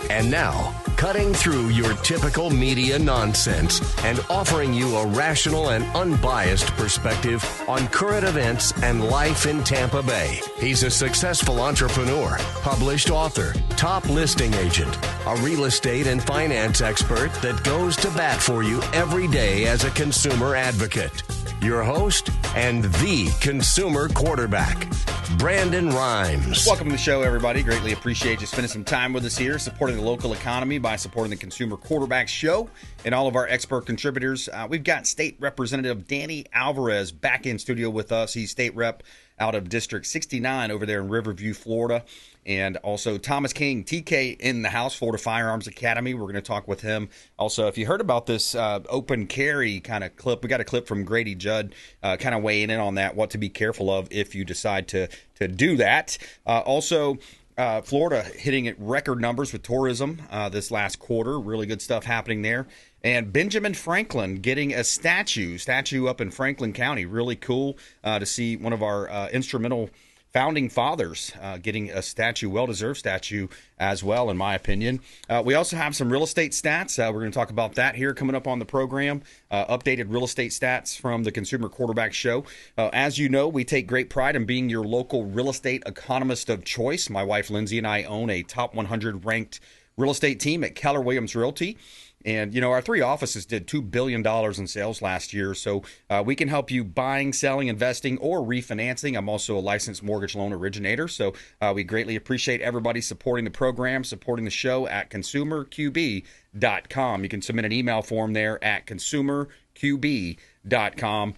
And now, cutting through your typical media nonsense and offering you a rational and unbiased perspective on current events and life in Tampa Bay. He's a successful entrepreneur, published author, top listing agent, a real estate and finance expert that goes to bat for you every day as a consumer advocate. Your host and the consumer quarterback, Brandon Rimes. Welcome to the show, everybody. Greatly appreciate you spending some time with us here, supporting the local economy by supporting the Consumer Quarterback Show and all of our expert contributors. We've got State Representative Danny Alvarez back in studio with us. He's State Rep out of District 69 over there in Riverview, Florida. And also Thomas King, TK, in the house, Florida Firearms Academy. We're going to talk with him. Also, if you heard about this open carry kind of clip, we got a clip from Grady Judd kind of weighing in on that, what to be careful of if you decide to do that. Florida hitting record numbers with tourism this last quarter. Really good stuff happening there. And Benjamin Franklin getting a statue up in Franklin County. Really cool to see one of our instrumental founding fathers getting a statue, well-deserved statue as well, in my opinion. We also have some real estate stats. We're going to talk about that here coming up on the program. Updated real estate stats from the Consumer Quarterback Show. As you know, we take great pride in being your local real estate economist of choice. My wife, Lindsay, and I own a top 100 ranked real estate team at Keller Realty. And, you know, our three offices did $2 billion in sales last year. So we can help you buying, selling, investing, or refinancing. I'm also a licensed mortgage loan originator. So we greatly appreciate everybody supporting the program, supporting the show at consumerqb.com. You can submit an email form there at consumerqb.com.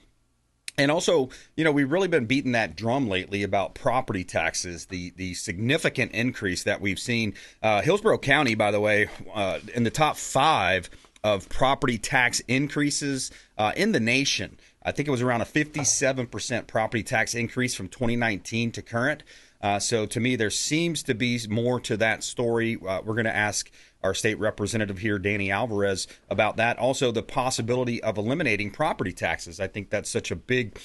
And also, you know, we've really been beating that drum lately about property taxes, the significant increase that we've seen. Hillsborough County, by the way, in the top 5 of property tax increases in the nation. I think it was around a 57% property tax increase from 2019 to current. So to me, there seems to be more to that story. We're going to ask our state representative here, Danny Alvarez, about that. Also, the possibility of eliminating property taxes. I think that's such a big,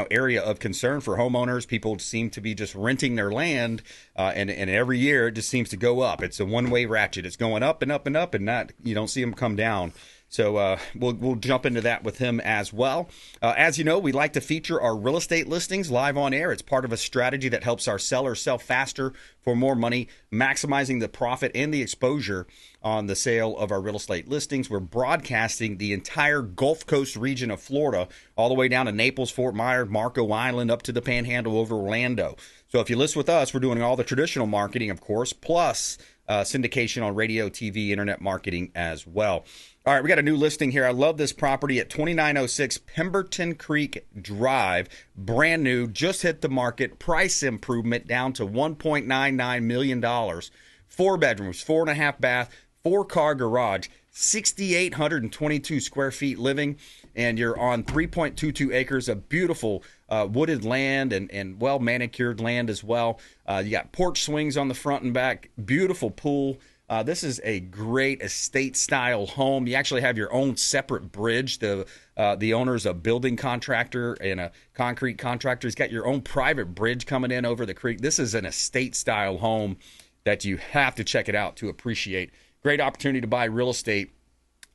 area of concern for homeowners. People seem to be just renting their land, and every year it just seems to go up. It's a one-way ratchet. It's going up and up and up, and not you don't see them come down. So we'll jump into that with him as well. As you know, we like to feature our real estate listings live on air. It's part of a strategy that helps our sellers sell faster for more money, maximizing the profit and the exposure on the sale of our real estate listings. We're broadcasting the entire Gulf Coast region of Florida, all the way down to Naples, Fort Myers, Marco Island, up to the Panhandle over Orlando. So if you list with us, we're doing all the traditional marketing, of course, plus syndication on radio, TV, internet marketing as well. All right, we got a new listing here. I love this property at 2906 Pemberton Creek Drive. Brand new, just hit the market. Price improvement down to $1.99 million. 4 bedrooms, 4.5 bath, 4-car garage, 6,822 square feet living, and you're on 3.22 acres of beautiful wooded land and well-manicured land as well. You got porch swings on the front and back, beautiful pool. This is a great estate-style home. You actually have your own separate bridge. The owner's a building contractor and a concrete contractor. He's got your own private bridge coming in over the creek. This is an estate-style home that you have to check it out to appreciate. Great opportunity to buy real estate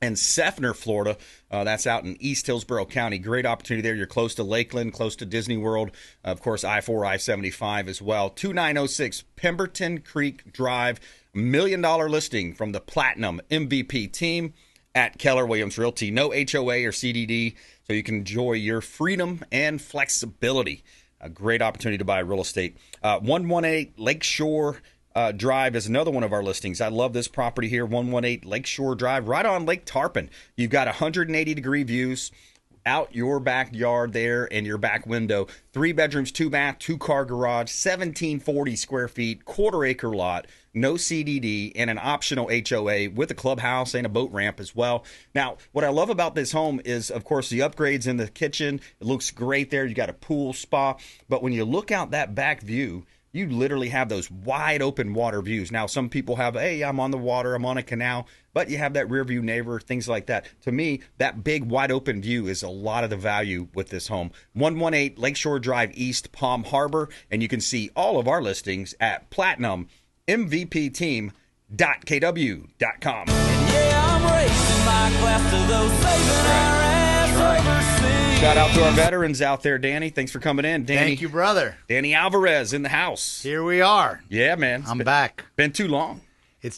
in Seffner, Florida. That's out in East Hillsborough County. Great opportunity there. You're close to Lakeland, close to Disney World. Of course, I-4, I-75 as well. 2906 Pemberton Creek Drive. $1 million listing from the Platinum MVP team at Keller Realty. No HOA or CDD, so you can enjoy your freedom and flexibility. A great opportunity to buy real estate. 118 Lakeshore Drive is another one of our listings. I love this property here, 118 Lakeshore Drive, right on Lake Tarpon. You've got 180-degree views out your backyard there and your back window. 3 bedrooms, 2 bath, 2-car garage, 1,740 square feet, quarter-acre lot, no CDD, and an optional HOA with a clubhouse and a boat ramp as well. Now, what I love about this home is, of course, the upgrades in the kitchen. It looks great there. You got a pool, spa. But when you look out that back view, you literally have those wide open water views. Now, some people have, hey, I'm on the water, I'm on a canal, but you have that rear view neighbor, things like that. To me, that big wide open view is a lot of the value with this home. 118 Lakeshore Drive East, Palm Harbor, and you can see all of our listings at PlatinumMVPTeam.com. www.kw.com. Yeah, I'm racing my class to those saving our ass overseas. Shout out to our veterans out there, Danny. Thanks for coming in. Danny, Thank you, brother. Danny Alvarez in the house. Here we are. Yeah, man. I'm back. Been too long.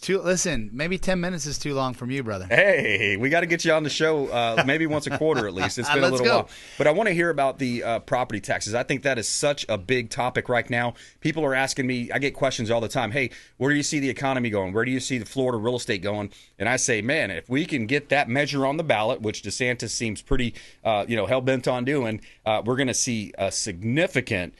Listen, maybe 10 minutes is too long from you, brother. Hey, we got to get you on the show maybe once a quarter at least. It's been a little while. But I want to hear about the property taxes. I think that is such a big topic right now. People are asking me, I get questions all the time. Hey, where do you see the economy going? Where do you see the Florida real estate going? And I say, man, if we can get that measure on the ballot, which DeSantis seems pretty hell-bent on doing, we're going to see a significant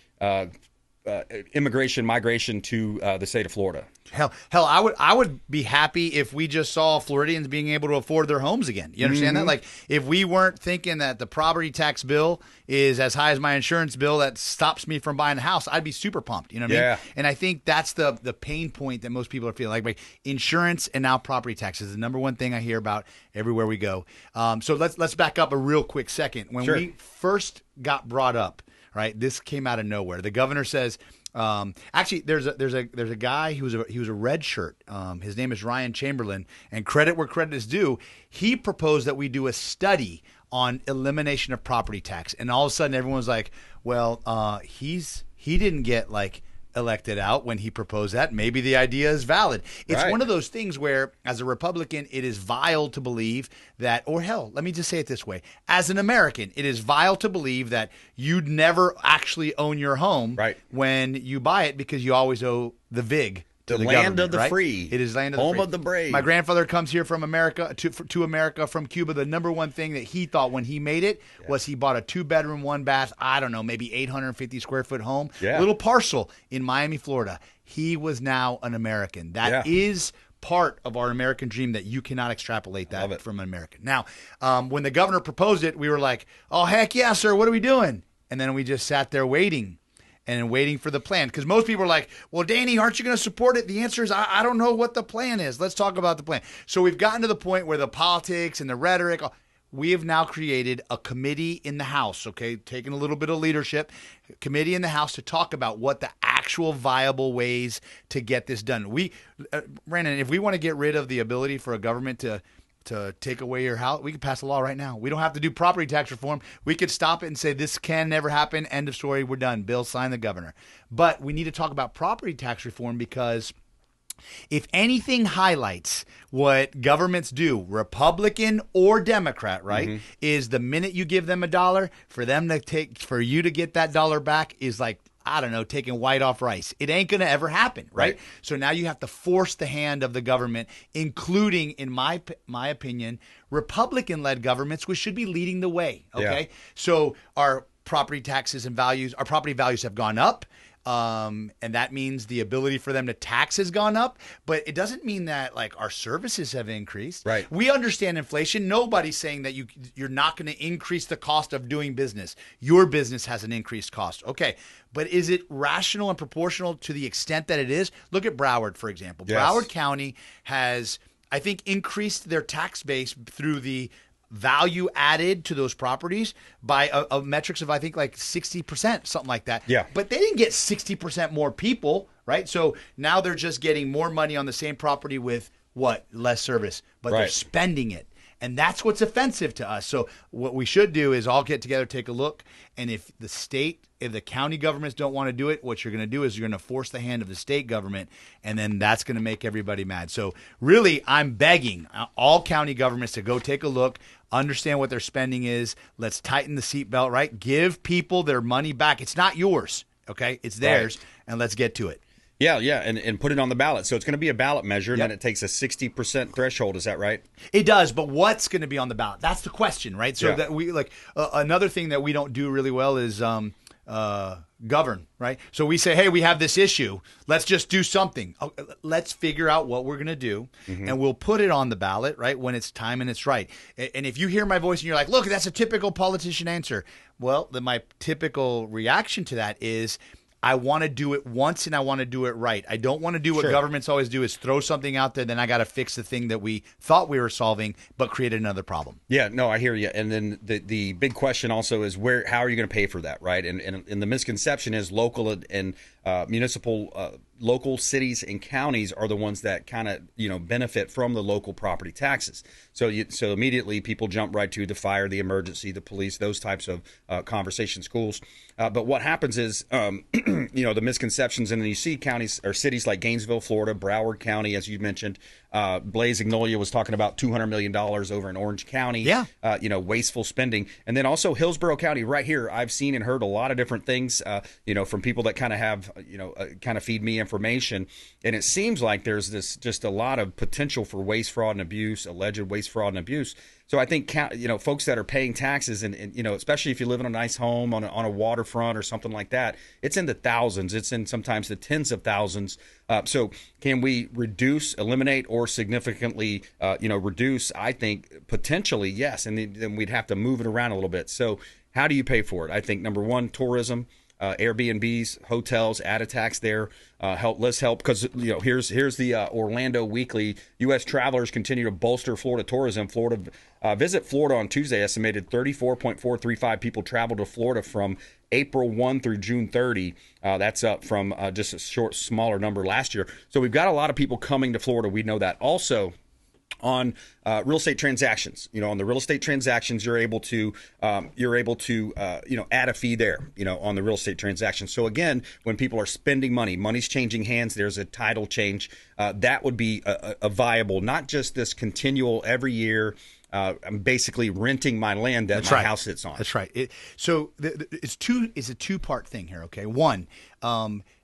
migration to the state of Florida. Hell, I would be happy if we just saw Floridians being able to afford their homes again. You understand that? Like, if we weren't thinking that the property tax bill is as high as my insurance bill that stops me from buying a house, I'd be super pumped. You know what I mean? And I think that's the pain point that most people are feeling. Like insurance and now property taxes is the number one thing I hear about everywhere we go. So let's back up a real quick second. When we first got brought up, right, this came out of nowhere. The governor says. Actually, there's a guy he was a red shirt. His name is Ryan Chamberlain, and credit where credit is due. He proposed that we do a study on elimination of property tax, and all of a sudden everyone was like, "Well, he didn't get elected out when he proposed that. Maybe the idea is valid." It's one of those things where, as a Republican, it is vile to believe that, or hell, let me just say it this way. As an American, it is vile to believe that you'd never actually own your home when you buy it because you always owe the VIG. The land of the free. It is land of the free. Home of the brave. My grandfather comes here from America to America from Cuba. The number one thing that he thought when he made it was he bought a 2-bedroom, 1-bath, I don't know, maybe 850 square foot home, little parcel in Miami, Florida. He was now an American. That is part of our American dream that you cannot extrapolate that from an American. Now, when the governor proposed it, we were like, "Oh, heck yeah, sir, what are we doing?" And then we just sat there waiting for the plan. Because most people are like, "Well, Danny, aren't you going to support it?" The answer is, I don't know what the plan is. Let's talk about the plan. So we've gotten to the point where the politics and the rhetoric, we have now created a committee in the House, taking a little bit of leadership, committee in the House to talk about what the actual viable ways to get this done. Brandon, if we want to get rid of the ability for a government to take away your house, we could pass a law right now. We don't have to do property tax reform. We could stop it and say this can never happen. End of story. We're done. Bill, sign the governor. But we need to talk about property tax reform because if anything highlights what governments do, Republican or Democrat, right, is the minute you give them $1, for you to get that dollar back is like, I don't know, taking white off rice. It ain't going to ever happen, right? So now you have to force the hand of the government, including, in my opinion, Republican-led governments, which should be leading the way, So our property taxes and our property values have gone up. And that means the ability for them to tax has gone up, but it doesn't mean that our services have increased. Right. We understand inflation. Nobody's saying that you're not going to increase the cost of doing business. Your business has an increased cost. Okay. But is it rational and proportional to the extent that it is? Look at Broward, for example. Yes. Broward County has, I think, increased their tax base through the value added to those properties by a metrics of, I think, 60%, something like that. Yeah. But they didn't get 60% more people, right? So now they're just getting more money on the same property with less service, but they're spending it. And that's what's offensive to us. So what we should do is all get together, take a look. And if the county governments don't want to do it, what you're going to do is you're going to force the hand of the state government, and then that's going to make everybody mad. So really, I'm begging all county governments to go take a look, understand what their spending is. Let's tighten the seatbelt, right? Give people their money back. It's not yours, okay? It's theirs, and let's get to it. Yeah, and put it on the ballot. So it's going to be a ballot measure, and then it takes a 60% threshold. Is that right? It does, but what's going to be on the ballot? That's the question, right? So that we another thing that we don't do really well is govern, right? So we say, hey, we have this issue. Let's just do something. Let's figure out what we're going to do, and we'll put it on the ballot, right, when it's time and it's right. And if you hear my voice and you're like, look, that's a typical politician answer. Well, my typical reaction to that is, I want to do it once and I want to do it right. I don't want to do what governments always do is throw something out there, then I got to fix the thing that we thought we were solving but created another problem. Yeah, no, I hear you. And then the big question also is how are you going to pay for that, right? And the misconception is local and municipal local cities and counties are the ones that kind of benefit from the local property taxes. So immediately people jump right to the fire, the emergency, the police, those types of conversation schools. But what happens is, the misconceptions, and then you see counties or cities like Gainesville, Florida, Broward County, as you mentioned. Blaise Ignolia was talking about $200 million over in Orange County. Yeah. Wasteful spending. And then also Hillsborough County right here. I've seen and heard a lot of different things, from people that kind of have, kind of feed me information. And it seems like there's just a lot of potential for waste, fraud, and abuse, alleged waste, fraud, and abuse. So I think, folks that are paying taxes and especially if you live in a nice home on a waterfront or something like that, it's in the thousands. It's in sometimes the tens of thousands. So can we reduce, eliminate, or significantly, reduce? I think potentially, yes. And then we'd have to move it around a little bit. So how do you pay for it? I think number one, tourism. Airbnbs, hotels, add a tax there. Let's help because here's the Orlando Weekly. U.S. travelers continue to bolster Florida tourism. Visit Florida on Tuesday estimated 34.435 people traveled to Florida from April 1 through June 30. That's up from just a smaller number last year. So we've got a lot of people coming to Florida. We know that. Also, on real estate transactions, on the real estate transactions, you're able to add a fee there, on the real estate transaction. So again, when people are spending money's changing hands. There's a title change. That would be a viable, not just this continual every year. I'm basically renting my land that my house sits on. That's right. It's a two-part thing here. Okay, one.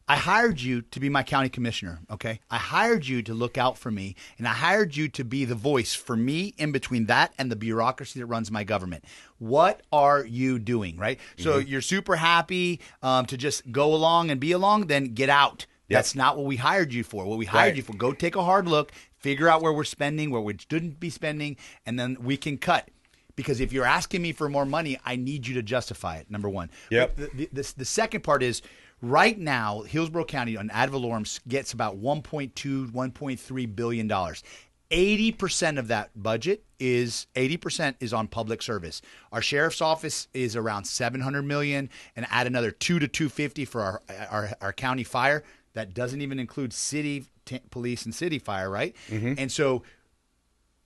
I hired you to be my county commissioner, okay? I hired you to look out for me, and I hired you to be the voice for me in between that and the bureaucracy that runs my government. What are you doing, right? So you're super happy to just go along and be along, then get out. Yep. That's not what we hired you for. What we hired you for, go take a hard look, figure out where we're spending, where we shouldn't be spending, and then we can cut. Because if you're asking me for more money, I need you to justify it, number one. Yep. The second part is, right now, Hillsborough County on ad valorem gets about $1.2, $1.3 billion. 80% of that budget is on public service. Our sheriff's office is around $700 million, and add another $200 to $250 for our county fire. That doesn't even include city police and city fire, right? Mm-hmm. And so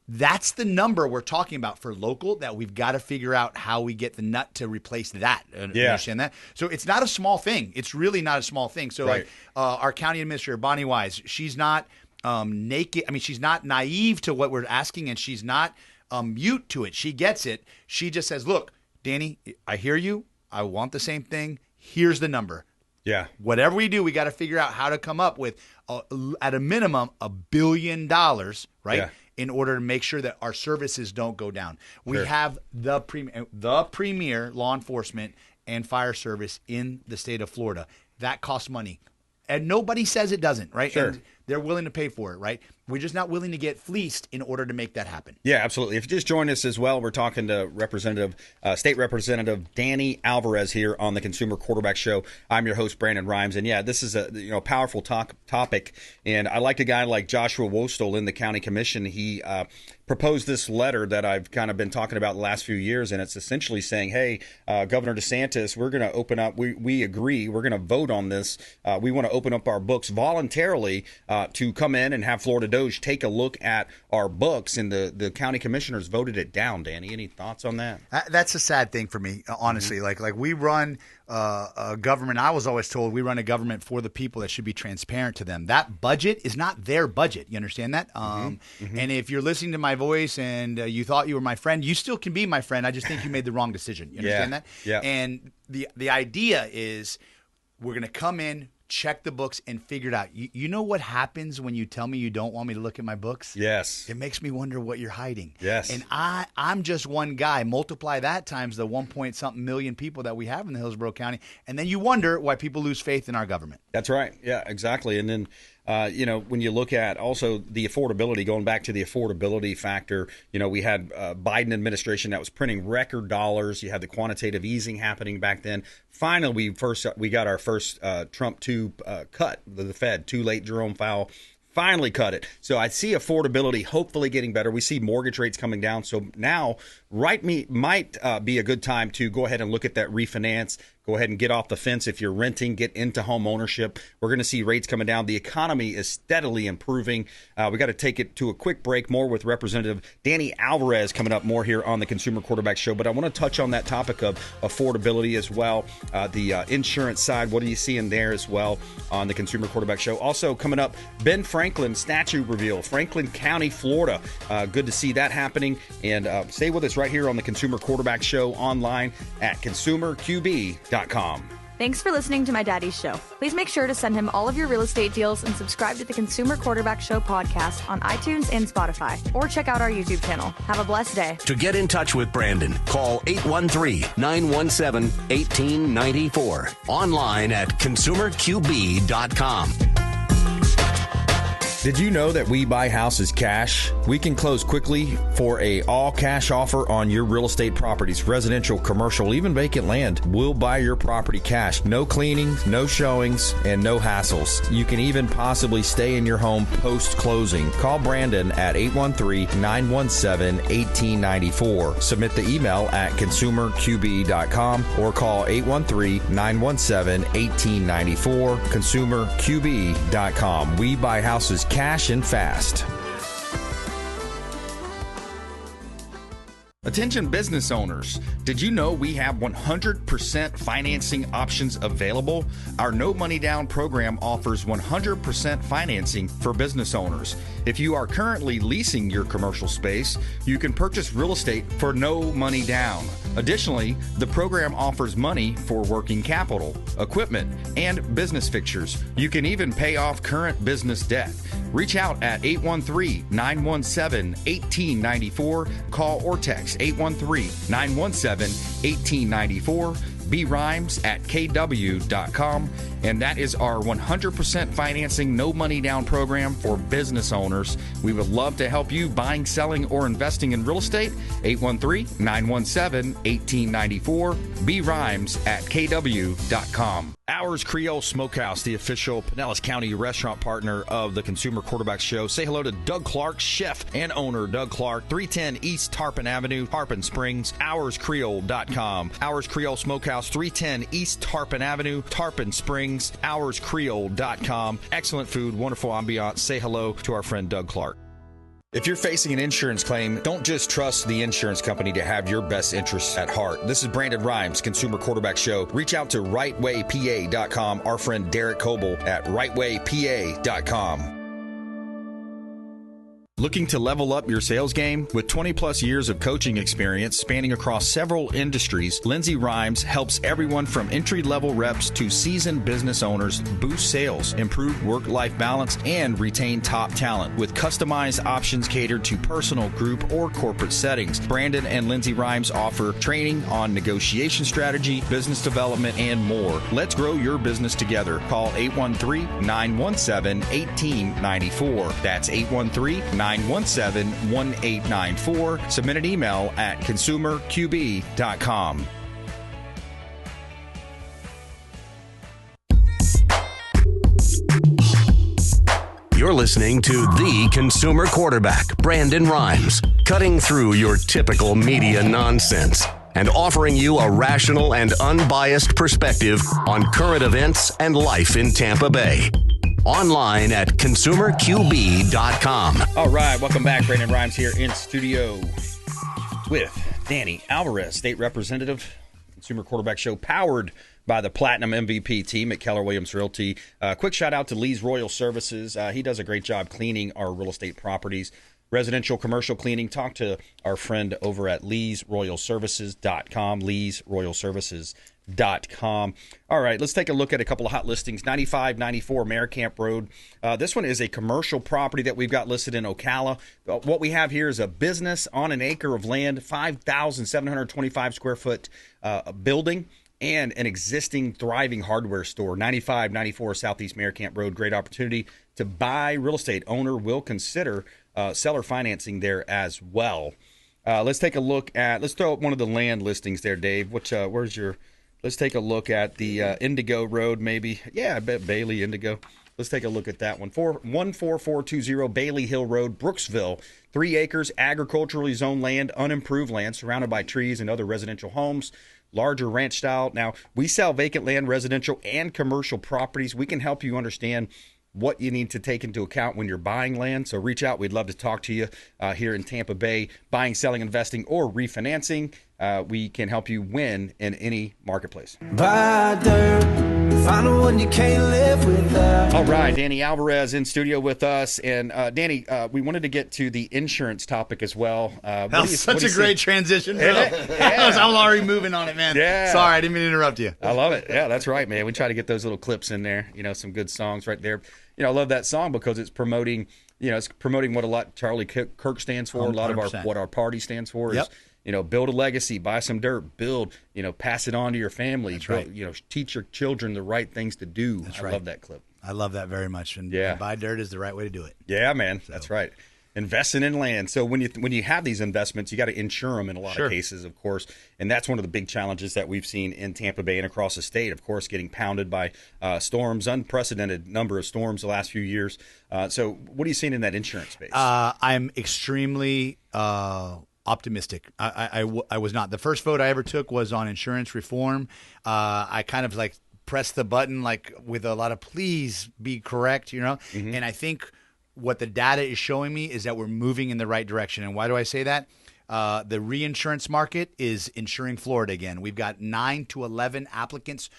that's the number we're talking about for local, that we've got to figure out how we get the nut to replace that. Yeah. Understand that? So it's not a small thing. It's really not a small thing. So like our county administrator, Bonnie Wise, she's not naked. I mean, she's not naive to what we're asking, and she's not mute to it. She gets it. She just says, look, Danny, I hear you. I want the same thing. Here's the number. Yeah. Whatever we do, we got to figure out how to come up with, at a minimum, $1 billion, right? Yeah. In order to make sure that our services don't go down. We have the premier law enforcement and fire service in the state of Florida. That costs money. And nobody says it doesn't, right? Sure. And they're willing to pay for it, right? We're just not willing to get fleeced in order to make that happen. Yeah, absolutely. If you just joined us as well, we're talking to State Representative Danny Alvarez here on the Consumer Quarterback Show. I'm your host, Brandon Rimes. And yeah, this is a powerful topic. And I like a guy like Joshua Wostel in the county commission. He proposed this letter that I've kind of been talking about the last few years. And it's essentially saying, hey, Governor DeSantis, we're going to open up. We agree. We're going to vote on this. We want to open up our books voluntarily to come in and have Florida Doge take a look at our books, and the county commissioners voted it down. Danny, any thoughts on that? That's a sad thing for me, honestly. Mm-hmm. Like we run a government. I was always told we run a government for the people that should be transparent to them. That budget is not their budget. You understand that? Mm-hmm. And if you're listening to my voice and you thought you were my friend, you still can be my friend. I just think you made the wrong decision. You understand that? Yeah. And the idea is we're going to come in, check the books, and figure it out. You know what happens when you tell me you don't want me to look at my books? Yes. It makes me wonder what you're hiding. Yes. And I'm just one guy. Multiply that times the 1 point something million people that we have in the Hillsborough County, and then you wonder why people lose faith in our government. That's right. Yeah, exactly. And then when you look at also the affordability, going back to the affordability factor, we had Biden administration that was printing record dollars. You had the quantitative easing happening back then. Finally, we got our first Trump 2 cut, the Fed, too late, Jerome Powell. Finally cut it. So I see affordability hopefully getting better. We see mortgage rates coming down. So now might be a good time to go ahead and look at that refinance, Go ahead and get off the fence. If you're renting, get into home ownership. We're going to see rates coming down. The economy is steadily improving. We got to take it to a quick break. More with Representative Danny Alvarez coming up more here on the Consumer Quarterback Show. But I want to touch on that topic of affordability as well. The insurance side, what are you seeing there as well on the Consumer Quarterback Show? Also coming up, Ben Franklin statue reveal, Franklin County, Florida. Good to see that happening. And stay with us right here on the Consumer Quarterback Show online at consumerqb.com. Thanks for listening to my daddy's show. Please make sure to send him all of your real estate deals and subscribe to the Consumer Quarterback Show podcast on iTunes and Spotify, or check out our YouTube channel. Have a blessed day. To get in touch with Brandon, call 813-917-1894. Online at consumerqb.com. Did you know that we buy houses cash? We can close quickly for a all-cash offer on your real estate properties, residential, commercial, even vacant land. We'll buy your property cash. No cleanings, no showings, and no hassles. You can even possibly stay in your home post-closing. Call Brandon at 813-917-1894. Submit the email at consumerqb.com or call 813-917-1894. consumerqb.com. We buy houses cash and fast. Attention business owners, did you know we have 100% financing options available? Our no money down program offers 100% financing for business owners. If you are currently leasing your commercial space, you can purchase real estate for no money down. Additionally, the program offers money for working capital, equipment, and business fixtures. You can even pay off current business debt. Reach out at 813-917-1894. Call or text 813-917-1894. B Rimes at kw.com. And that is our 100% financing, no money down program for business owners. We would love to help you buying, selling, or investing in real estate. 813-917-1894. B Rimes at kw.com. Hours Creole Smokehouse, the official Pinellas County restaurant partner of the Consumer Quarterback Show. Say hello to Doug Clark, chef and owner Doug Clark, 310 East Tarpon Avenue, Tarpon Springs, hourscreole.com. Hours Creole Smokehouse, 310 East Tarpon Avenue, Tarpon Springs, hourscreole.com. Excellent food, wonderful ambiance. Say hello to our friend Doug Clark. If you're facing an insurance claim, don't just trust the insurance company to have your best interests at heart. This is Brandon Rimes, Consumer Quarterback Show. Reach out to rightwaypa.com, our friend Derek Coble at rightwaypa.com. Looking to level up your sales game? With 20 plus years of coaching experience spanning across several industries, Lindsay Rimes helps everyone from entry-level reps to seasoned business owners boost sales, improve work-life balance, and retain top talent with customized options catered to personal, group, or corporate settings. Brandon and Lindsay Rimes offer training on negotiation strategy, business development, and more. Let's grow your business together. Call 813-917-1894. That's 813-917-1894. Submit an email at consumerqb.com. You're listening to the Consumer Quarterback, Brandon Rimes, cutting through your typical media nonsense and offering you a rational and unbiased perspective on current events and life in Tampa Bay. Online at consumerqb.com. All right, welcome back. Brandon Rimes here in studio with Danny Alvarez, State Representative, Consumer Quarterback Show, powered by the Platinum MVP team at Keller Williams Realty. Quick shout out to Lee's Royal Services. He does a great job cleaning our real estate properties. Residential, commercial cleaning. Talk to our friend over at leesroyalservices.com, leesroyalservices.com. All right, let's take a look at a couple of hot listings. 9594 Maricamp Road. This one is a commercial property that we've got listed in Ocala. What we have here is a business on an acre of land, 5,725 square foot building, and an existing thriving hardware store. 9594 Southeast Maricamp Road. Great opportunity to buy real estate. Owner will consider seller financing there as well. Let's take a look at, let's throw up one of the land listings there, Dave. Where's your, let's take a look at the Indigo Road maybe. Yeah, I bet Bailey Indigo. Let's take a look at that one. 14420 Bailey Hill Road, Brooksville. 3 acres, agriculturally zoned land, unimproved land, surrounded by trees and other residential homes. larger ranch style. Now, we sell vacant land, residential, and commercial properties. We can help you understand what you need to take into account when you're buying land. So reach out. We'd love to talk to you here in Tampa Bay, buying, selling, investing, or refinancing. We can help you win in any marketplace. Buy dirt, find one you can't live without. All right, Danny Alvarez in studio with us. And Danny, we wanted to get to the insurance topic as well. That was such a great transition, Bill. I was already moving on it, man. Yeah. Sorry, I didn't mean to interrupt you. I love it. Yeah, that's right, man. We try to get those little clips in there, some good songs right there. I love that song because it's promoting, what a lot Charlie Kirk stands for, 100%. A lot of what our party stands for is, build a legacy, buy some dirt, build, pass it on to your family. That's right. Teach your children the right things to do. That's I right. love that clip. I love that very much. And buy dirt is the right way to do it. Yeah, man. So. That's right. Investing in land. So when you have these investments, you got to insure them in a lot of cases, of course. And that's one of the big challenges that we've seen in Tampa Bay and across the state, of course, getting pounded by storms, unprecedented number of storms the last few years. So what are you seeing in that insurance space? I'm extremely optimistic. I was not. The first vote I ever took was on insurance reform. I kind of pressed the button with a lot of please be correct, Mm-hmm. And I think what the data is showing me is that we're moving in the right direction. And why do I say that? The reinsurance market is insuring Florida again. We've got 9 to 11 applicants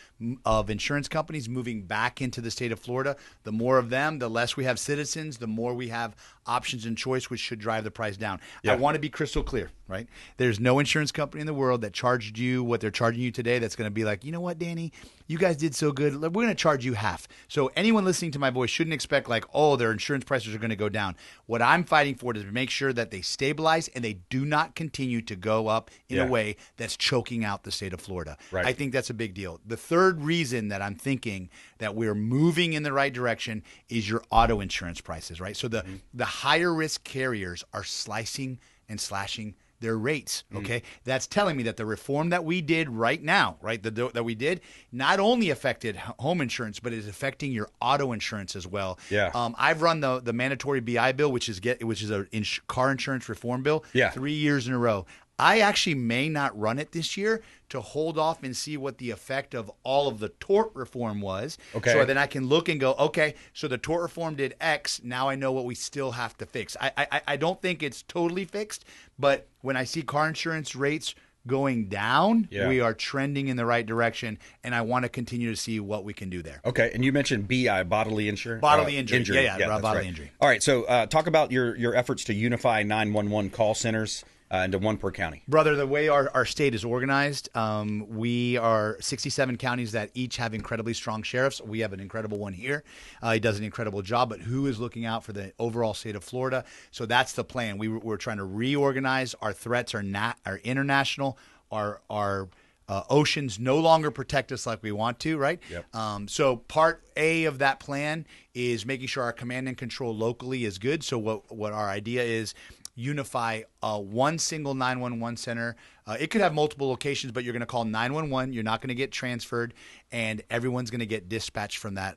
of insurance companies moving back into the state of Florida. The more of them, the less we have citizens, the more we have options and choice, which should drive the price down. Yeah. I want to be crystal clear, right? There's no insurance company in the world that charged you what they're charging you today that's going to be like, you know what, Danny, you guys did so good. We're going to charge you half. So anyone listening to my voice shouldn't expect their insurance prices are going to go down. What I'm fighting for is to make sure that they stabilize and they do not continue to go up in a way that's choking out the state of Florida. Right. I think that's a big deal. The third reason that I'm thinking that we're moving in the right direction is your auto insurance prices, right? So the higher risk carriers are slicing and slashing their rates, okay? That's telling me that the reform that we did right now, right, that we did, not only affected home insurance, but is affecting your auto insurance as well. Yeah. I've run the mandatory BI bill, which is a car insurance reform bill, 3 years in a row. I actually may not run it this year to hold off and see what the effect of all of the tort reform was. Okay. So then I can look and go, okay, so the tort reform did X. Now I know what we still have to fix. I don't think it's totally fixed, but when I see car insurance rates going down, we are trending in the right direction, and I want to continue to see what we can do there. Okay, and you mentioned BI, bodily injury. Bodily injury. Yeah, bodily injury. All right, so talk about your efforts to unify 911 call centers into one per county. Brother, the way our state is organized, we are 67 counties that each have incredibly strong sheriffs. We have an incredible one here. He does an incredible job, but who is looking out for the overall state of Florida? So that's the plan. We're trying to reorganize. Our threats are international. Our oceans no longer protect us like we want to, right? Yep. So part A of that plan is making sure our command and control locally is good. So what our idea is, unify one single 911 center. It could have multiple locations, but you're going to call 911. You're not going to get transferred, and everyone's going to get dispatched from that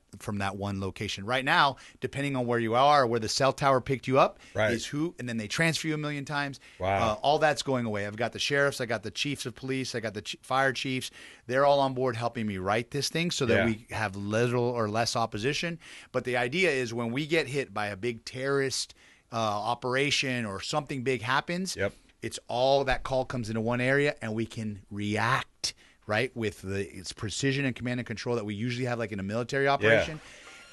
one location. Right now, depending on where you are or where the cell tower picked you up, is who, and then they transfer you a million times. Wow. All that's going away. I've got the sheriffs, I got the chiefs of police, I got the fire chiefs. They're all on board helping me write this thing so that we have little or less opposition. But the idea is when we get hit by a big terrorist operation or something big happens, it's all that call comes into one area and we can react, right, with its precision and command and control that we usually have like in a military operation.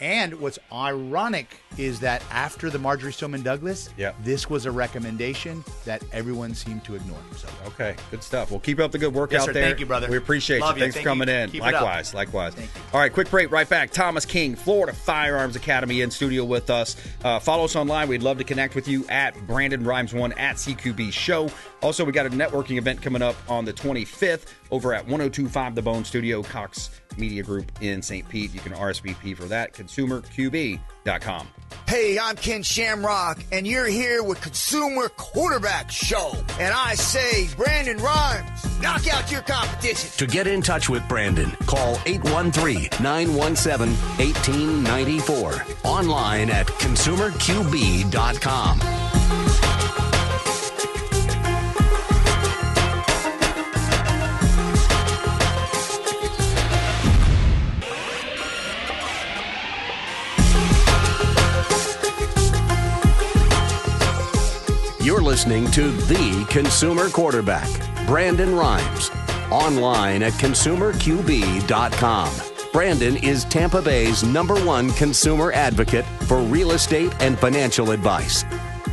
And what's ironic is that after the Marjorie Stoneman Douglas, this was a recommendation that everyone seemed to ignore. So. Okay, good stuff. Well, keep up the good work out there. Thank you, brother. We appreciate you. Thanks for coming in. Likewise. Thank you. All right, quick break. Right back. Thomas King, Florida Firearms Academy, in studio with us. Follow us online. We'd love to connect with you at Brandon Rimes 1 at CQB Show. Also, we got a networking event coming up on the 25th over at 1025 The Bone Studio, Cox Media Group in St. Pete. You can RSVP for that. ConsumerQB.com. Hey, I'm Ken Shamrock, and you're here with Consumer Quarterback Show. And I say, Brandon Rimes, knock out your competition. To get in touch with Brandon, call 813-917-1894. Online at ConsumerQB.com. You're listening to the Consumer Quarterback, Brandon Rimes. Online at consumerqb.com. Brandon is Tampa Bay's #1 consumer advocate for real estate and financial advice.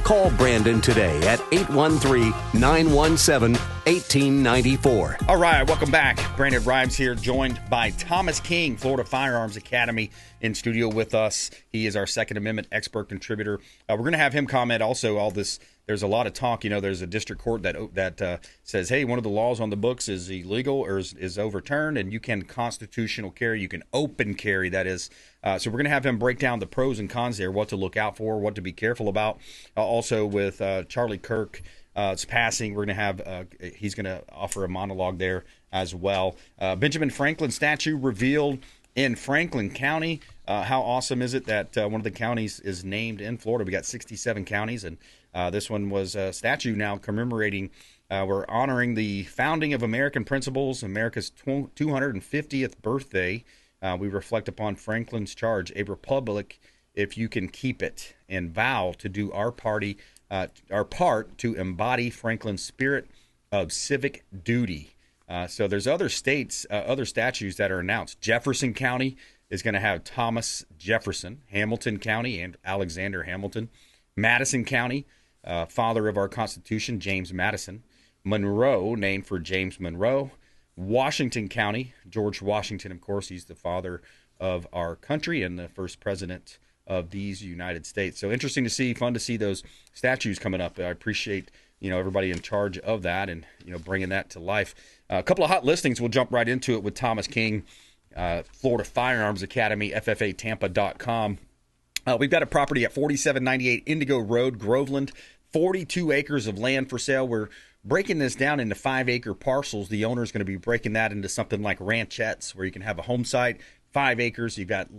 Call Brandon today at 813-917-1894. All right, welcome back. Brandon Rimes here, joined by Thomas King, Florida Firearms Academy, in studio with us. He is our Second Amendment expert contributor. We're going to have him comment also all this. There's a lot of talk. There's a district court that says, hey, one of the laws on the books is illegal or is overturned, and you can constitutional carry. You can open carry, that is. So we're going to have him break down the pros and cons there, what to look out for, what to be careful about. Also with Charlie Kirk, it's passing. We're going to have he's going to offer a monologue there as well. Benjamin Franklin statue revealed in Franklin County. How awesome is it that one of the counties is named in Florida? We got 67 counties, and this one was a statue now commemorating. We're honoring the founding of American principles, America's 250th birthday. We reflect upon Franklin's charge, a republic if you can keep it, and vow to do our part to embody Franklin's spirit of civic duty. So there's other states, other statues that are announced. Jefferson County is going to have Thomas Jefferson. Hamilton County and Alexander Hamilton. Madison County, father of our Constitution, James Madison. Monroe, named for James Monroe. Washington County, George Washington, of course, he's the father of our country and the first president of these United States. So interesting to see, fun to see those statues coming up. I appreciate everybody in charge of that and bringing that to life. A couple of hot listings. We'll jump right into it with Thomas King, Florida Firearms Academy, FFAtampa.com. We've got a property at 4798 Indigo Road, Groveland, 42 acres of land for sale. We're breaking this down into 5-acre parcels. The owner is going to be breaking that into something like ranchettes, where you can have a home site, 5 acres. You've got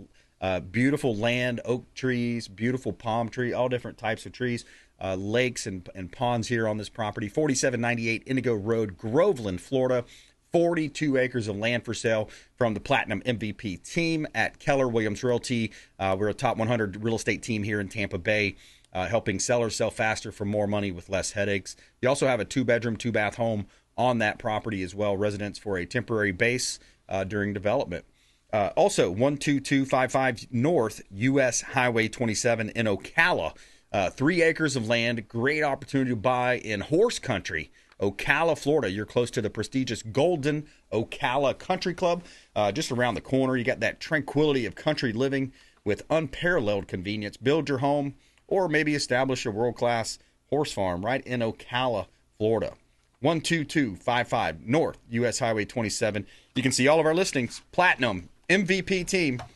beautiful land, oak trees, beautiful palm tree, all different types of trees, lakes and ponds here on this property. 4798 Indigo Road, Groveland, Florida. 42 acres of land for sale from the Platinum MVP team at Keller Williams Realty. We're a top 100 real estate team here in Tampa Bay, helping sellers sell faster for more money with less headaches. You also have a 2-bedroom, 2-bath home on that property as well, residents for a temporary base during development. Also, 12255 North US Highway 27 in Ocala. 3 acres of land, great opportunity to buy in horse country. Ocala, Florida. You're close to the prestigious Golden Ocala Country Club. Just around the corner, you got that tranquility of country living with unparalleled convenience. Build your home or maybe establish a world-class horse farm right in Ocala, Florida. 12255 North US Highway 27. You can see all of our listings, Platinum MVP Team.kw.com.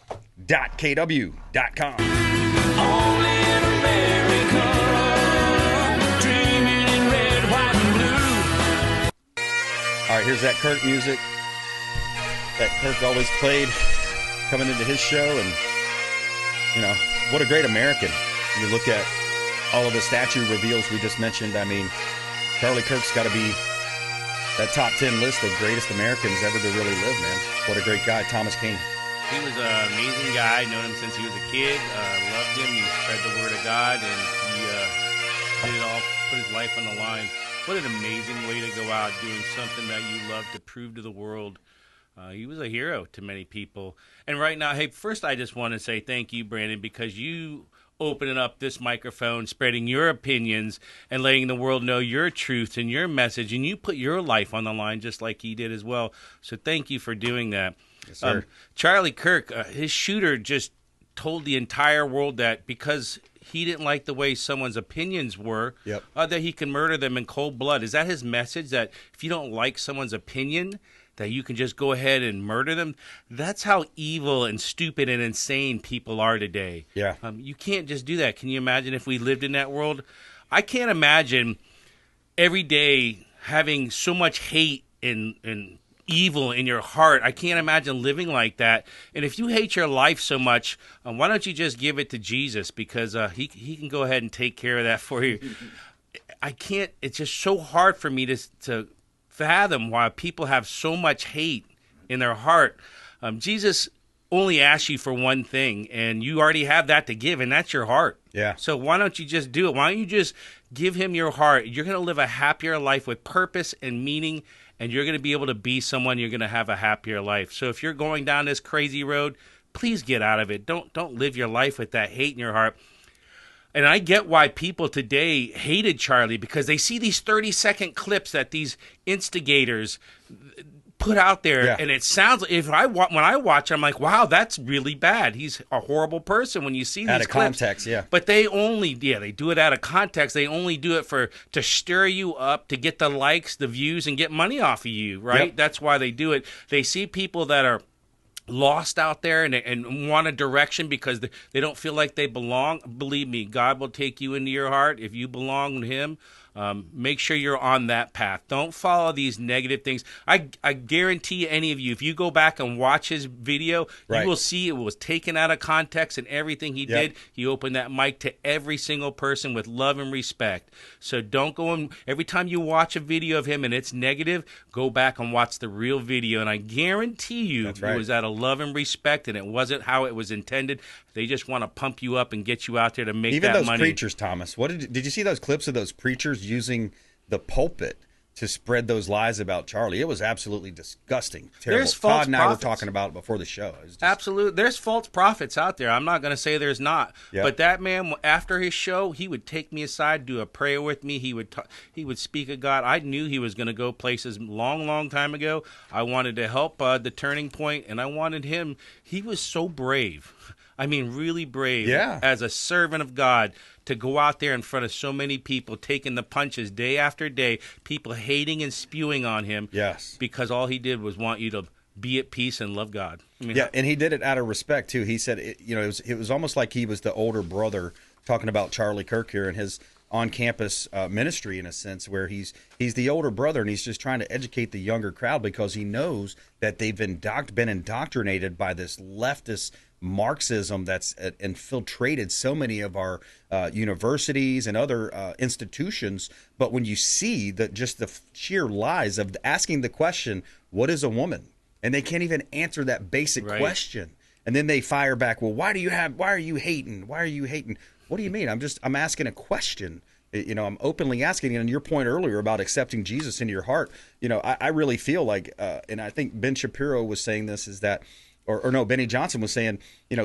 Only in America, dreaming in red, white, and blue. All right, here's that Kirk music that Kirk always played coming into his show. And, what a great American. You look at all of the statue reveals we just mentioned. I mean, Charlie Kirk's got to be that top 10 list of greatest Americans ever to really live, man. What a great guy, Thomas King. He was an amazing guy. Known him since he was a kid. Loved him. He spread the word of God, and he did it all, put his life on the line. What an amazing way to go out doing something that you love to prove to the world. He was a hero to many people. And right now, hey, first I just want to say thank you, Brandon, because you opening up this microphone, spreading your opinions, and letting the world know your truths and your message, and you put your life on the line just like he did as well. So thank you for doing that. Yes, sir. Charlie Kirk, his shooter just told the entire world that because he didn't like the way someone's opinions were, that he can murder them in cold blood. Is that his message, that if you don't like someone's opinion, that you can just go ahead and murder them? That's how evil and stupid and insane people are today. Yeah. You can't just do that. Can you imagine if we lived in that world? I can't imagine every day having so much hate and evil in your heart. I can't imagine living like that. And if you hate your life so much, why don't you just give it to Jesus? Because he can go ahead and take care of that for you. I can't. It's just so hard for me to fathom why people have so much hate in their heart. Jesus only asks you for one thing, and you already have that to give, and that's your heart. Yeah. So why don't you just do it? Why don't you just give him your heart? You're going to live a happier life with purpose and meaning, and you're going to be able to be someone. You're going to have a happier life. So if you're going down this crazy road, please get out of it. Don't live your life with that hate in your heart. And I get why people today hated Charlie, because they see these 30-second clips that these instigators put out there, and it sounds when I watch, I'm like, wow, that's really bad. He's a horrible person when you see these out of clips. Context, yeah. But they do it out of context. They only do it to stir you up, to get the likes, the views, and get money off of you, right? Yep. That's why they do it. They see people that are lost out there and want a direction because they don't feel like they belong. Believe me, God will take you into your heart if you belong to him. Make sure you're on that path. Don't follow these negative things. I guarantee any of you, if you go back and watch his video, you will see it was taken out of context, and everything he did, he opened that mic to every single person with love and respect. So don't go and every time you watch a video of him and it's negative, go back and watch the real video. And I guarantee you it was out of love and respect, and it wasn't how it was intended. They just want to pump you up and get you out there to make Even that those money. preachers, Thomas. What did you see those clips of those preachers using the pulpit to spread those lies about Charlie? It was absolutely disgusting. Terrible. There's false Todd and I were prophets. talking about it before the show. Absolutely. There's false prophets out there. I'm not going to say there's not. Yep. But that man, after his show, he would take me aside, do a prayer with me. He would speak of God. I knew he was going to go places long time ago. I wanted to help the Turning Point, and I wanted him. He was so brave. I mean, really brave as a servant of God to go out there in front of so many people, taking the punches day after day, people hating and spewing on him. Yes. Because all he did was want you to be at peace and love God. I mean, and he did it out of respect, too. He said, it was almost like he was the older brother talking about Charlie Kirk here and his on-campus ministry, in a sense, where he's the older brother and he's just trying to educate the younger crowd because he knows that they've been indoctrinated by this leftist Marxism that's infiltrated so many of our universities and other institutions. But when you see just the sheer lies of asking the question, what is a woman? And they can't even answer that basic question. And then they fire back, well, why are you hating? Why are you hating? What do you mean? I'm asking a question. I'm openly asking. And your point earlier about accepting Jesus into your heart, I really feel like, and I think Ben Shapiro was saying this, is that, or no, Benny Johnson was saying,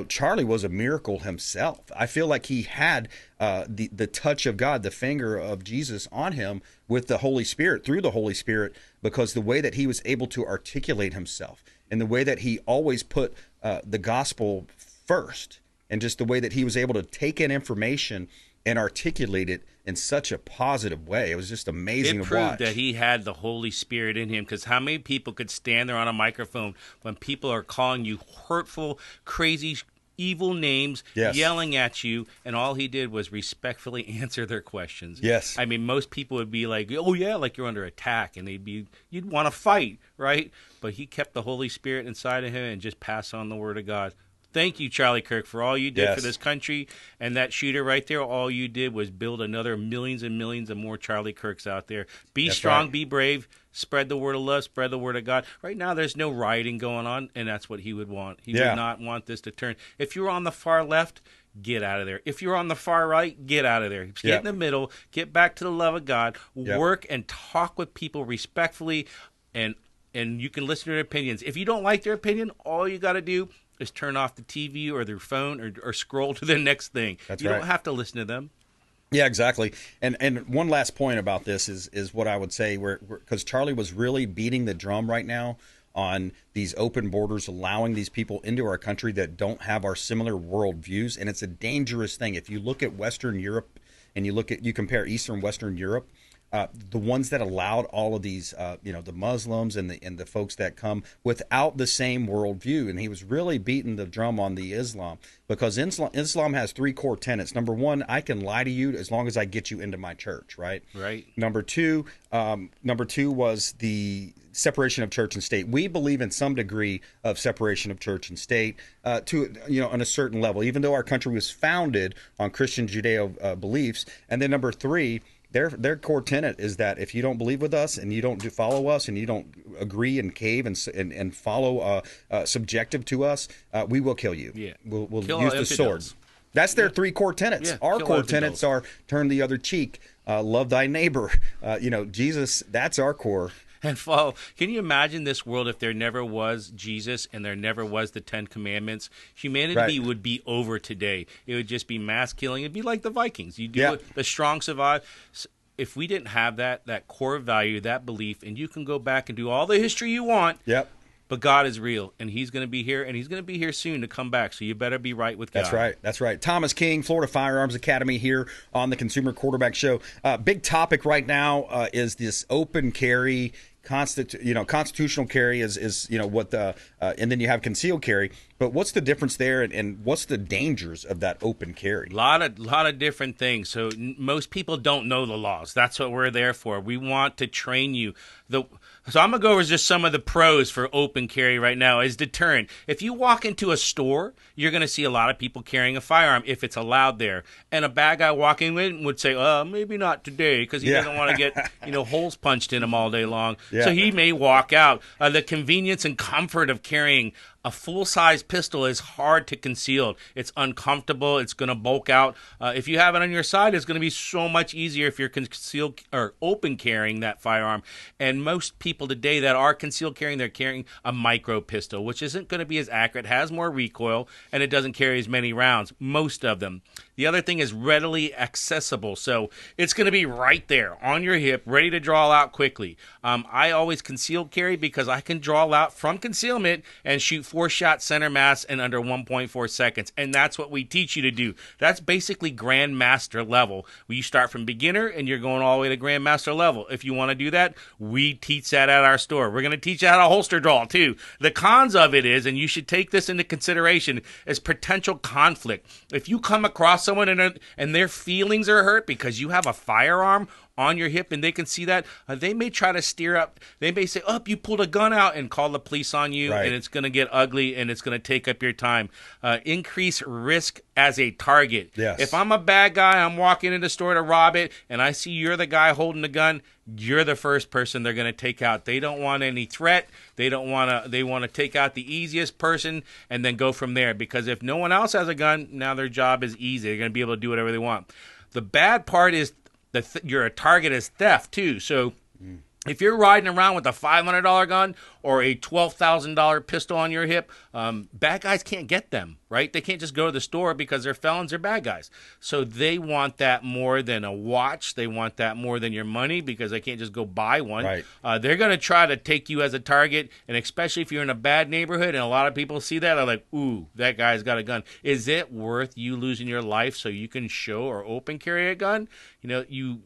Charlie was a miracle himself. I feel like he had the touch of God, the finger of Jesus on him with the Holy Spirit, through the Holy Spirit, because the way that he was able to articulate himself and the way that he always put the gospel first, and just the way that he was able to take in information and articulate it in such a positive way. It was just amazing to watch. It proved that he had the Holy Spirit in him, because how many people could stand there on a microphone when people are calling you hurtful, crazy, evil names, yelling at you, and all he did was respectfully answer their questions. Yes. I mean, most people would be like, oh yeah, like you're under attack, and you'd want to fight, right? But he kept the Holy Spirit inside of him and just passed on the word of God. Thank you, Charlie Kirk, for all you did for this country. And that shooter right there, all you did was build another millions and millions of more Charlie Kirks out there. Be strong, be brave, spread the word of love, spread the word of God. Right now, there's no rioting going on, and that's what he would want. He would not want this to turn. If you're on the far left, get out of there. If you're on the far right, get out of there. Get in the middle, get back to the love of God, work and talk with people respectfully, and you can listen to their opinions. If you don't like their opinion, all you got to do is turn off the TV or their phone or scroll to the next thing. You don't have to listen to them. Yeah, exactly. And one last point about this is what I would say, because Charlie was really beating the drum right now on these open borders, allowing these people into our country that don't have our similar worldviews. And it's a dangerous thing. If you look at Western Europe and you compare Eastern Western Europe, the ones that allowed all of these, the Muslims and the folks that come without the same worldview. And he was really beating the drum on the Islam, because Islam has three core tenets. Number one, I can lie to you as long as I get you into my church, right? Right. Number two was the separation of church and state. We believe in some degree of separation of church and state on a certain level, even though our country was founded on Christian Judeo beliefs. And then number three, their core tenet is that if you don't believe with us and you don't follow us and you don't agree and cave and follow subjective to us, we will kill you. Yeah, we'll use the sword. That's their 3 core tenets. Yeah, Our kill core everything tenets else. are turn the other cheek, love thy neighbor. Jesus, that's our core. And follow. Can you imagine this world if there never was Jesus and there never was the 10 Commandments? Humanity would be over today. It would just be mass killing. It'd be like the Vikings. You do it, the strong survive. If we didn't have that core value, that belief, and you can go back and do all the history you want. Yep. But God is real, and He's going to be here, and He's going to be here soon to come back. So you better be right with God. That's right. That's right. Thomas King, Florida Firearms Academy, here on the Consumer Quarterback Show. Big topic right now is this open carry. Constitutional carry is what the and then you have concealed carry. But what's the difference there, and what's the dangers of that open carry? A lot of different things. So most people don't know the laws. That's what we're there for. We want to train you. So I'm going to go over just some of the pros for open carry right now as deterrent. If you walk into a store, you're going to see a lot of people carrying a firearm if it's allowed there. And a bad guy walking in would say, maybe not today, because he doesn't want to get holes punched in him all day long. Yeah. So he may walk out. The convenience and comfort of carrying a full-size pistol is hard to conceal. It's uncomfortable. It's going to bulk out. If you have it on your side, it's going to be so much easier if you're concealed or open carrying that firearm. And most people today that are concealed carrying, they're carrying a micro pistol, which isn't going to be as accurate, has more recoil, and it doesn't carry as many rounds, most of them. The other thing is readily accessible. So it's going to be right there on your hip, ready to draw out quickly. I always concealed carry because I can draw out from concealment and shoot 4-shot center mass in under 1.4 seconds. And that's what we teach you to do. That's basically Grandmaster level. You start from beginner and you're going all the way to Grandmaster level. If you want to do that, we teach that at our store. We're going to teach you how to holster draw too. The cons of it is, and you should take this into consideration, is potential conflict. If you come across someone and their feelings are hurt because you have a firearm on your hip and they can see that, they may try to steer up. They may say, you pulled a gun out, and call the police on you, and it's going to get ugly and it's going to take up your time. Increase risk as a target. Yes. If I'm a bad guy, I'm walking in the store to rob it, and I see you're the guy holding the gun, you're the first person they're going to take out. They don't want any threat. They want to take out the easiest person and then go from there, because if no one else has a gun, now their job is easy. They're going to be able to do whatever they want. The bad part is you're a target as theft too. So if you're riding around with a $500 gun or a $12,000 pistol on your hip, bad guys can't get them, right? They can't just go to the store because they're felons or bad guys. So they want that more than a watch. They want that more than your money because they can't just go buy one. Right. They're going to try to take you as a target, and especially if you're in a bad neighborhood and a lot of people see that, they're like, ooh, that guy's got a gun. Is it worth you losing your life so you can show or open carry a gun?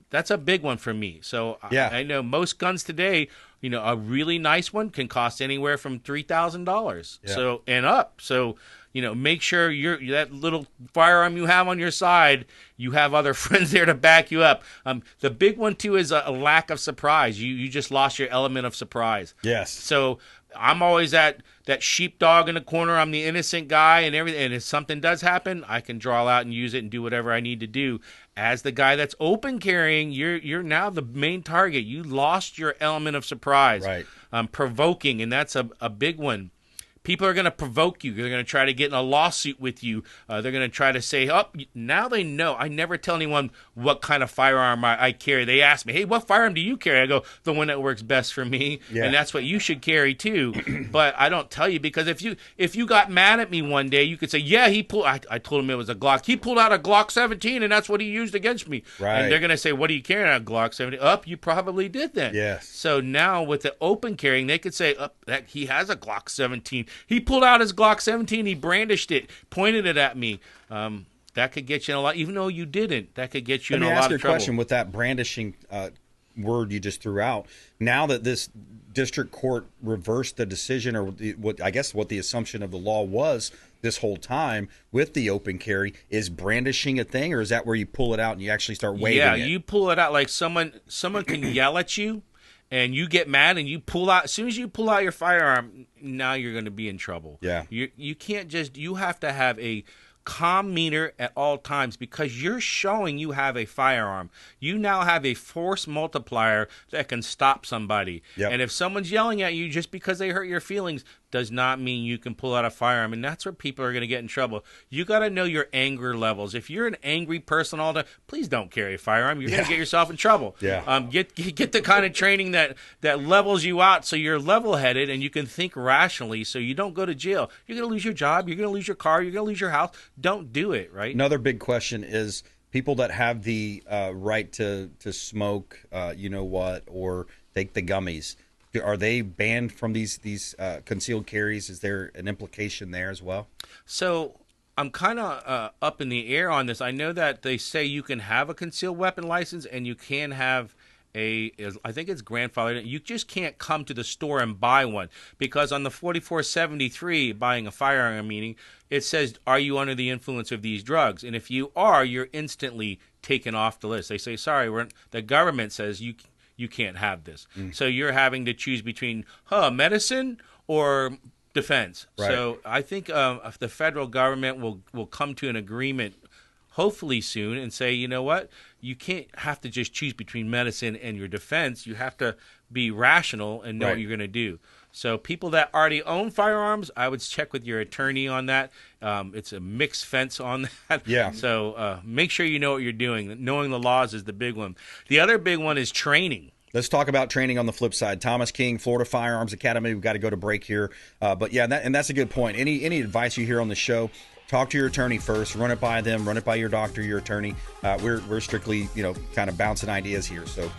That's a big one for me. So I know most guns today, a really nice one can cost anywhere from $3,000 so and up. So make sure that little firearm you have on your side, you have other friends there to back you up. The big one too is a lack of surprise. You just lost your element of surprise. Yes. So I'm always that sheepdog in the corner. I'm the innocent guy and everything. And if something does happen, I can draw out and use it and do whatever I need to do. As the guy that's open carrying, you're now the main target. You lost your element of surprise. Right. Provoking, and that's a big one. People are going to provoke you. They're going to try to get in a lawsuit with you. They're going to try to say, now they know. I never tell anyone what kind of firearm I carry. They ask me, hey, what firearm do you carry? I go, the one that works best for me. Yeah. And that's what you should carry too. But I don't tell you, because if you got mad at me one day, you could say, I told him it was a Glock. He pulled out a Glock 17 and that's what he used against me. Right. And they're going to say, what are you carrying, a Glock 17? You probably did then. Yes. So now with the open carrying, they could say, that he has a Glock 17. He pulled out his Glock 17. He brandished it, pointed it at me. That could get you in a lot, even though you didn't. That could get you in a lot of trouble. Let me ask you a question with that brandishing word you just threw out. Now that this district court reversed the decision, or what the assumption of the law was this whole time with the open carry, is brandishing a thing, or is that where you pull it out and you actually start waving it? Yeah, you pull it out like someone can yell at you, and you get mad and you pull out. As soon as you pull out your firearm, now you're going to be in trouble. Yeah. You can't you have to have a calm meter at all times, because you're showing you have a firearm. You now have a force multiplier that can stop somebody. Yep. And if someone's yelling at you just because they hurt your feelings, does not mean you can pull out a firearm, and that's where people are going to get in trouble. You got to know your anger levels. If you're an angry person all the time, please don't carry a firearm. You're going to get yourself in trouble. Get the kind of training that levels you out so you're level-headed and you can think rationally so you don't go to jail. You're going to lose your job. You're going to lose your car. You're going to lose your house. Don't do it, right? Another big question is people that have the right to smoke, or take the gummies. Are they banned from these concealed carries? Is there an implication there as well? So I'm kind of up in the air on this. I know that they say you can have a concealed weapon license and you can have I think it's grandfathered. You just can't come to the store and buy one, because on the 4473, buying a firearm meaning, it says, are you under the influence of these drugs? And if you are, you're instantly taken off the list. They say, sorry, the government says you can't have this. So you're having to choose between medicine or defense. Right. So I think if the federal government will come to an agreement hopefully soon and say, you know what, you can't have to just choose between medicine and your defense. You have to be rational and know what you're going to do. So people that already own firearms, I would check with your attorney on that. It's a mixed fence on that. Yeah. So make sure you know what you're doing. Knowing the laws is the big one. The other big one is training. Let's talk about training on the flip side. Thomas King, Florida Firearms Academy. We've got to go to break here. But yeah, that's a good point. Any advice you hear on the show, talk to your attorney first. Run it by them. Run it by your doctor, your attorney. We're strictly, kind of bouncing ideas here. So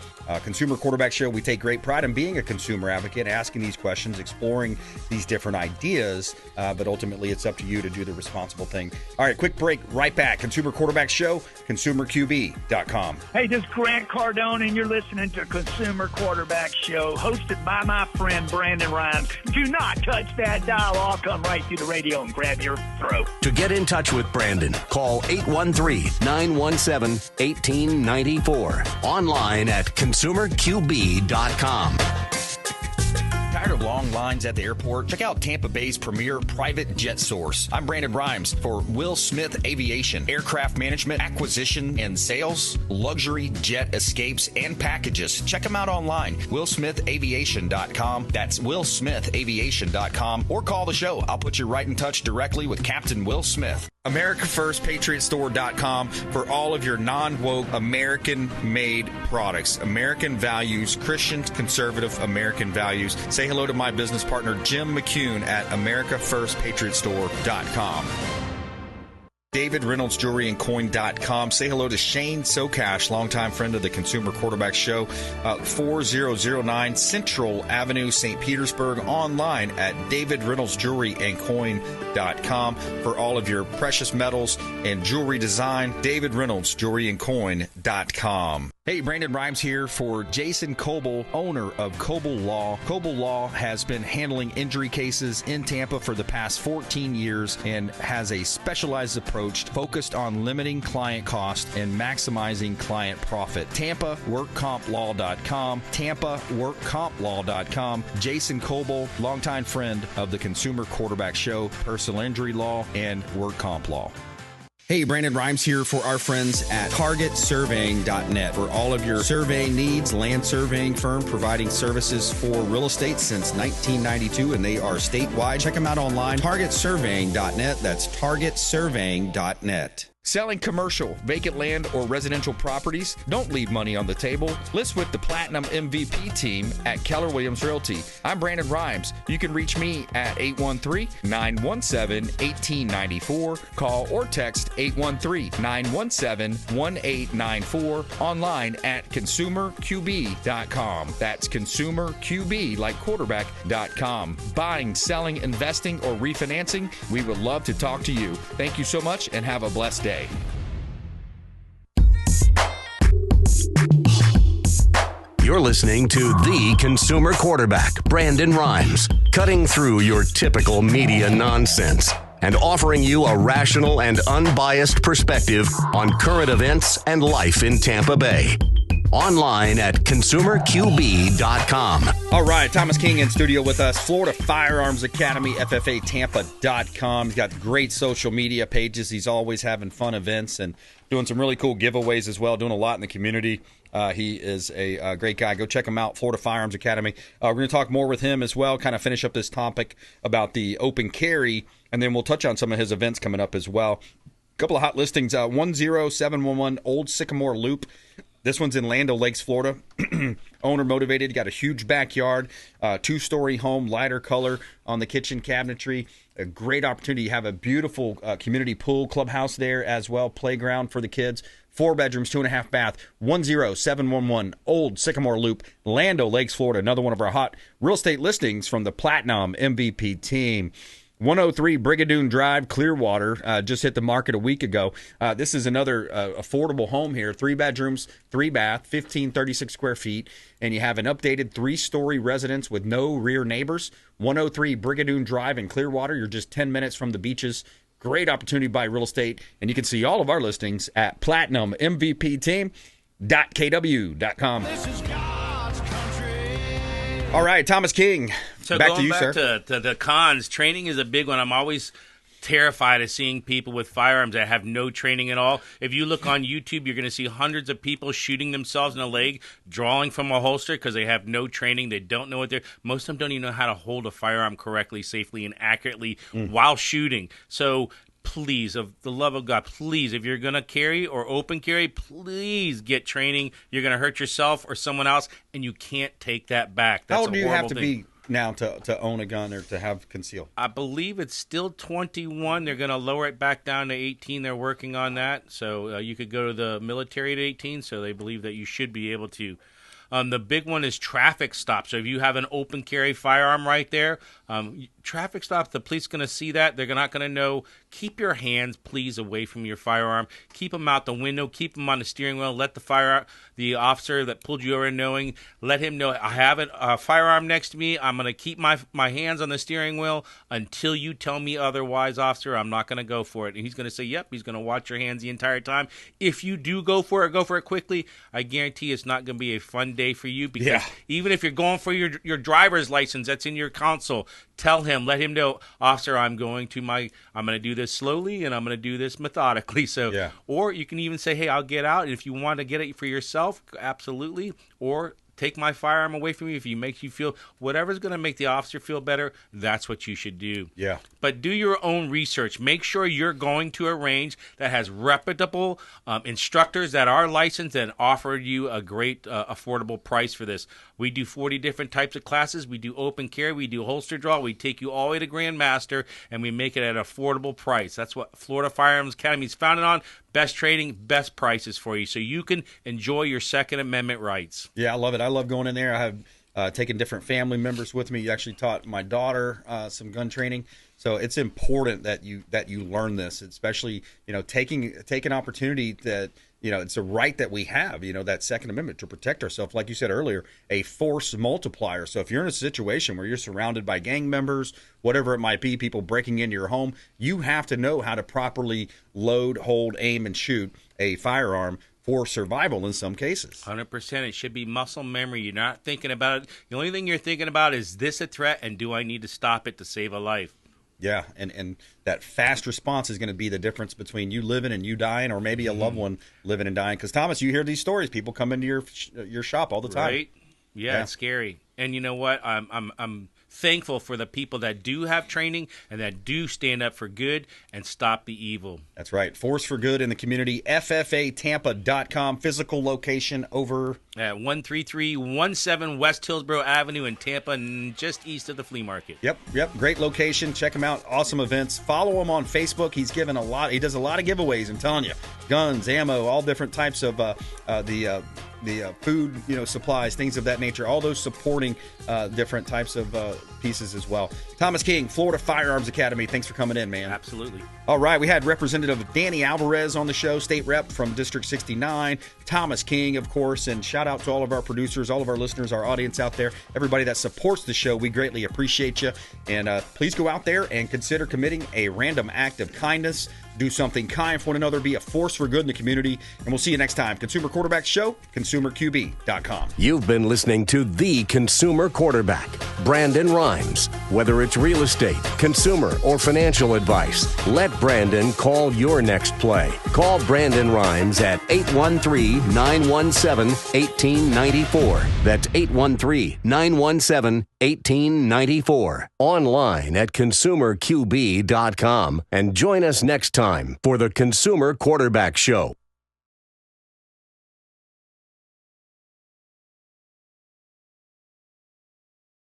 Consumer Quarterback Show, we take great pride in being a consumer advocate, asking these questions, exploring these different ideas. But ultimately, it's up to you to do the responsible thing. All right, quick break. Right back. Consumer Quarterback Show, consumerqb.com. Hey, this is Grant Cardone, and you're listening to Consumer Quarterback Show, hosted by my friend Brandon Rimes. Do not touch that dial. I'll come right through the radio and grab your throat. To get in touch with Brandon, call 813-917-1894. Online at consumerqb.com. Tired of long lines at the airport? Check out Tampa Bay's premier private jet source. I'm Brandon Rimes for Will Smith Aviation. Aircraft management, acquisition, and sales, luxury jet escapes, and packages. Check them out online. WillSmithAviation.com. That's WillSmithAviation.com. Or call the show. I'll put you right in touch directly with Captain Will Smith. AmericaFirstPatriotStore.com for all of your non-woke, American-made products. American values, Christian, conservative American values. Say hello to my business partner, Jim McCune at AmericaFirstPatriotStore.com. David Reynolds Jewelry and Coin.com. Say hello to Shane Socash, longtime friend of the Consumer Quarterback Show, 4009 Central Avenue, St. Petersburg. Online at David Reynolds Jewelry and Coin.com for all of your precious metals and jewelry design. David Reynolds Jewelry and Coin.com. Hey, Brandon Rimes here for Jason Coble, owner of Coble Law. Coble Law has been handling injury cases in Tampa for the past 14 years and has a specialized approach focused on limiting client cost and maximizing client profit. TampaWorkCompLaw.com, TampaWorkCompLaw.com. Jason Coble, longtime friend of the Consumer Quarterback Show, personal injury law, and work comp law. Hey, Brandon Rimes here for our friends at TargetSurveying.net for all of your surveying needs. Land surveying firm providing services for real estate since 1992, and they are statewide. Check them out online, TargetSurveying.net. That's TargetSurveying.net. Selling commercial, vacant land, or residential properties? Don't leave money on the table. List with the Platinum MVP team at Keller Williams Realty. I'm Brandon Rimes. You can reach me at 813-917-1894. Call or text 813-917-1894. Online at consumerqb.com. That's consumerqb, like quarterback.com. Buying, selling, investing, or refinancing? We would love to talk to you. Thank you so much and have a blessed day. You're listening to the Consumer Quarterback, Brandon Rimes, cutting through your typical media nonsense and offering you a rational and unbiased perspective on current events and life in Tampa Bay. Online at consumerqb.com. All right, Thomas King in studio with us. Florida Firearms Academy, FFAtampa.com. He's got great social media pages. He's always having fun events and doing some really cool giveaways as well, doing a lot in the community. He is a great guy. Go check him out, Florida Firearms Academy. We're going to talk more with him as well, kind of finish up this topic about the open carry, and then we'll touch on some of his events coming up as well. A couple of hot listings, 10711 Old Sycamore Loop. This one's in Land O'Lakes, Florida. Owner motivated, got a huge backyard, 2-story home, lighter color on the kitchen cabinetry. A great opportunity. You have a beautiful community pool clubhouse there as well, playground for the kids. 4 bedrooms, 2.5 bath, 10711 Old Sycamore Loop, Land O'Lakes, Florida. Another one of our hot real estate listings from the Platinum MVP team. 103 Brigadoon Drive, Clearwater, just hit the market a week ago. This is another affordable home here, 3 bedrooms, 3 bath, 1,536 square feet, and you have an updated 3-story residence with no rear neighbors. 103 Brigadoon Drive in Clearwater. You're just 10 minutes from the beaches. Great opportunity to buy real estate, and you can see all of our listings at platinummvpteam.kw.com. This is God's country. All right, Thomas King. So back going to you, back sir. to the cons, training is a big one. I'm always terrified of seeing people with firearms that have no training at all. If you look on YouTube, you're going to see hundreds of people shooting themselves in the leg, drawing from a holster because they have no training. They don't know what they're. Most of them don't even know how to hold a firearm correctly, safely, and accurately while shooting. So please, of the love of God, please, if you're going to carry or open carry, please get training. You're going to hurt yourself or someone else, and you can't take that back. That's How old do you have to thing. be now to own a gun or to have conceal? I believe it's still 21. They're going to lower it back down to 18. They're working on that. So you could go to the military at 18, so they believe that you should be able to. The big one is traffic stops. So if you have an open carry firearm right there, traffic stops, the police going to see that. They're not going to know. Keep your hands, please, away from your firearm. Keep them out the window. Keep them on the steering wheel. Let the officer that pulled you over knowing, let him know, I have a firearm next to me. I'm going to keep my hands on the steering wheel until you tell me otherwise, officer. I'm not going to go for it. And he's going to say, yep, he's going to watch your hands the entire time. If you do go for it quickly. I guarantee it's not going to be a fun day for you because even if you're going for your driver's license that's in your console, tell him, let him know, officer, I'm going to do this slowly and I'm going to do this methodically. So, or you can even say, hey, I'll get out. And if you want to get it for yourself, absolutely. Or take my firearm away from me. If it makes you feel, whatever's going to make the officer feel better, that's what you should do. Yeah. But do your own research. Make sure you're going to a range that has reputable instructors that are licensed and offer you a great affordable price for this. We do 40 different types of classes. We do open carry. We do holster draw. We take you all the way to Grandmaster, and we make it at an affordable price. That's what Florida Firearms Academy is founded on. Best trading, best prices for you, so you can enjoy your Second Amendment rights. Yeah, I love it. I love going in there. I have taken different family members with me. You actually taught my daughter some gun training. So it's important that you learn this, especially take an opportunity that it's a right that we have, that Second Amendment to protect ourselves. Like you said earlier, a force multiplier. So if you're in a situation where you're surrounded by gang members, whatever it might be, people breaking into your home, you have to know how to properly load, hold, aim, and shoot a firearm for survival in some cases. 100%. It should be muscle memory. You're not thinking about it. The only thing you're thinking about is this a threat, and do I need to stop it to save a life? Yeah, and that fast response is going to be the difference between you living and you dying, or maybe a loved one living and dying. Because, Thomas, you hear these stories. People come into your shop all the time. Right? Yeah, it's scary. And you know what? I'm thankful for the people that do have training and that do stand up for good and stop the evil. That's right. Force for good in the community. FFAtampa.com. Physical location over at 13317 West Hillsborough Avenue in Tampa, just east of the flea market. Yep. Great location. Check him out. Awesome events. Follow him on Facebook. He's given a lot. He does a lot of giveaways. I'm telling you, guns, ammo, all different types of the food, supplies, things of that nature. All those supporting different types of pieces as well. Thomas King, Florida Firearms Academy. Thanks for coming in, man. Absolutely. All right, we had Representative Danny Alvarez on the show, state rep from District 69. Thomas King, of course, and shout out to all of our producers, all of our listeners, our audience out there, everybody that supports the show. We greatly appreciate you. And please go out there and consider committing a random act of kindness do something kind for one another, be a force for good in the community. And we'll see you next time. Consumer Quarterback Show, consumerqb.com. You've been listening to The Consumer Quarterback, Brandon Rimes. Whether it's real estate, consumer, or financial advice, let Brandon call your next play. Call Brandon Rimes at 813-917-1894. That's 813-917-1894. Online at consumerqb.com. And join us next time for the Consumer Quarterback Show.